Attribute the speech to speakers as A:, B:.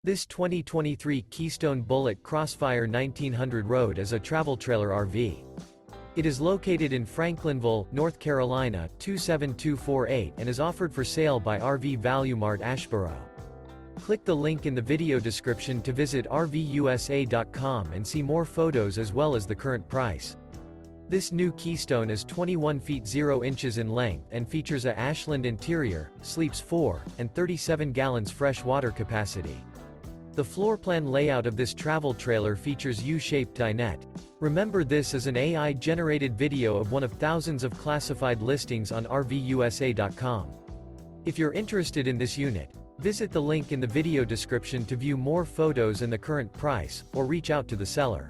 A: This 2023 Keystone Bullet Crossfire 1900 Road is a travel trailer RV. It is located in Franklinville, North Carolina, 27248 and is offered for sale by RV Value Mart Asheboro. Click the link in the video description to visit RVUSA.com and see more photos as well as the current price. This new Keystone is 21 feet 0 inches in length and features a Ashland interior, sleeps 4, and 37 gallons fresh water capacity. The floor plan layout of this travel trailer features U-Shaped Dinette. Remember, this is an AI-generated video of one of thousands of classified listings on RVUSA.com. If you're interested in this unit, visit the link in the video description to view more photos and the current price, or reach out to the seller.